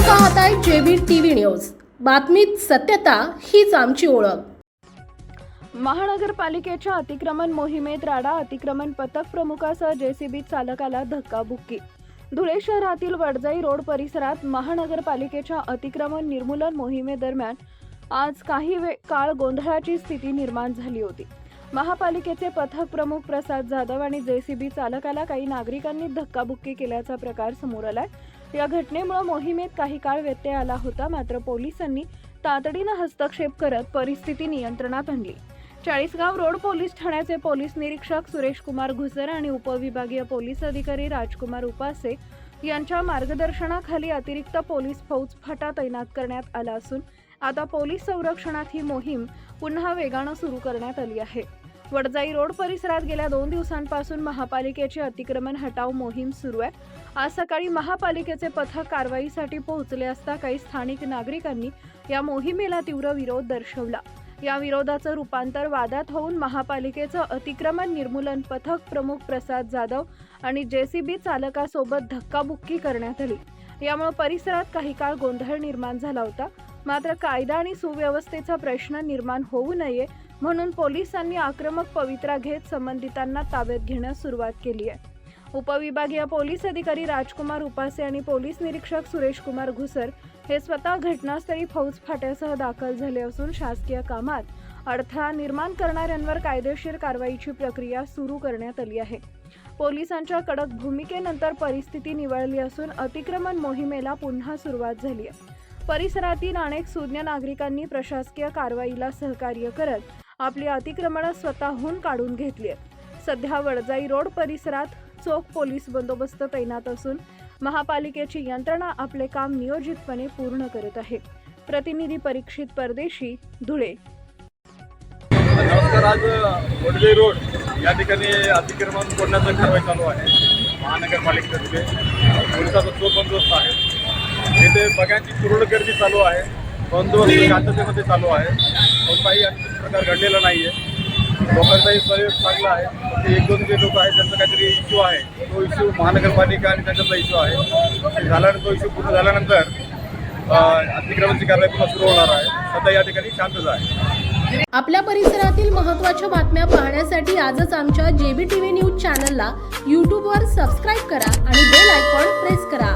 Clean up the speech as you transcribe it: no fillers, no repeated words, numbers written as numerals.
पाहताय JB TV news. बातमीत सत्यता हीच आमची ओळख। महानगरपालिकेच्या अतिक्रमण मोहिमेत राडा। अतिक्रमण पथक प्रमुखासह जेसीबी चालकाला धक्काबुक्की। धुळे शहरातील वडजाई रोड परिसरात महानगरपालिकेच्या अतिक्रमण निर्मूलन मोहिमेदरम्यान आज काही काळ गोंधळाची स्थिती निर्माण झाली होती। महापालिकेचे पथक प्रमुख प्रसाद जाधव आणि जेसीबी चालकाला काही नागरिकांनी धक्काबुक्की केल्याचा प्रकार समोर आलाय। या घटनेमुळे मोहिमेत काही काळ व्यत्यय आला होता, मात्र पोलिसांनी तातडीने हस्तक्षेप करत परिस्थिती नियंत्रणात आणली। चाळीसगाव रोड पोलीस ठाण्याचे पोलीस निरीक्षक सुरेश कुमार घुसर आणि उपविभागीय पोलीस अधिकारी राजकुमार उपासे यांच्या मार्गदर्शनाखाली अतिरिक्त पोलीस फौज फाटा तैनात करण्यात आला असून आता पोलीस संरक्षणात ही मोहीम पुन्हा वेगाने सुरू करण्यात आली आहे। वडजाई रोड परिसरात गेल्या 2 दिवसांपासून महापालिकेची अतिक्रमण हटाव मोहीम सुरू आहे। आज सकाळी महापालिकेचे पथक कारवाईसाठी पोहोचले असता काही स्थानिक नागरिकांनी या मोहिमेला तीव्र विरोध दर्शवला। या विरोधाचं रूपांतर वादात होऊन महापालिकेचं अतिक्रमण निर्मूलन पथक प्रमुख प्रसाद जाधव आणि जेसीबी चालकासोबत धक्काबुक्की करण्यात आली। यामुळे परिसरात काही काळ गोंधळ निर्माण झाला होता, मात्र कायदा आणि सुव्यवस्थेचा प्रश्न निर्माण होऊ नये म्हणून पोलिसांनी आक्रमक पवित्रा घेत संबंधितांना ताब्यात घेण्यास सुरुवात केली आहे। उपविभागीय पोलीस अधिकारी राजकुमार उपासे आणि पोलीस निरीक्षक सुरेश कुमार घुसर हे स्वतः घटनास्थळी फौज फाट्यासह दाखल झाले असून शासकीय कामात अडथळा निर्माण करणाऱ्यांवर कायदेशीर कारवाईची प्रक्रिया सुरू करण्यात आली आहे। पोलिसांच्या कडक भूमिकेनंतर परिस्थिती निवळली असून अतिक्रमण मोहिमेला पुन्हा सुरुवात झाली आहे। परिसरातील अनेक सुज्ञ नागरिकांनी प्रशासकीय कारवाईला सहकार्य करत आपली अतिक्रमणे स्वतःहून काढून घेतली आहेत। सध्या वडजाई रोड परिसरात चोख पोलीस बंदोबस्त तैनात असून महापालिकेची यंत्रणा आपले काम नियोजितपणे पूर्ण करत आहे। प्रतिनिधी परीक्षित परदेशी, धुळे। नमस्कार। आज वडजाई रोड या ठिकाणी अतिक्रमण तोडण्याचा कारवाई चालू आहे। महानगरपालिकेतर्फे पोलिसांचा चोख बंदोबस्त आहे। येथे बघ्यांची तुरळक गर्दी चालू आहे। बंदोबस्त शांततेमध्ये चालू आहे। कोणताही प्रकार घडलेला नाही आहे। लोकांचाही सहयोग चांगला आहे। ते 1-2 जे लोक आहेत त्यांचा काहीतरी इश्यू आहे, तो इश्यू महानगरपालिका आणि त्यांचा इश्यू आहे। झाल्यानंतर तो इश्यू पूर्ण झाल्यानंतर अतिक्रमणाची कारवाई पुन्हा सुरू होणार आहे। सध्या या ठिकाणी शांतता आहे। आपल्या परिसरातील महत्त्वाच्या बातम्या पाहण्यासाठी आजच आमच्या जेबी टीव्ही न्यूज चॅनलला YouTube वर सबस्क्राईब करा आणि बेल आयकॉन प्रेस करा।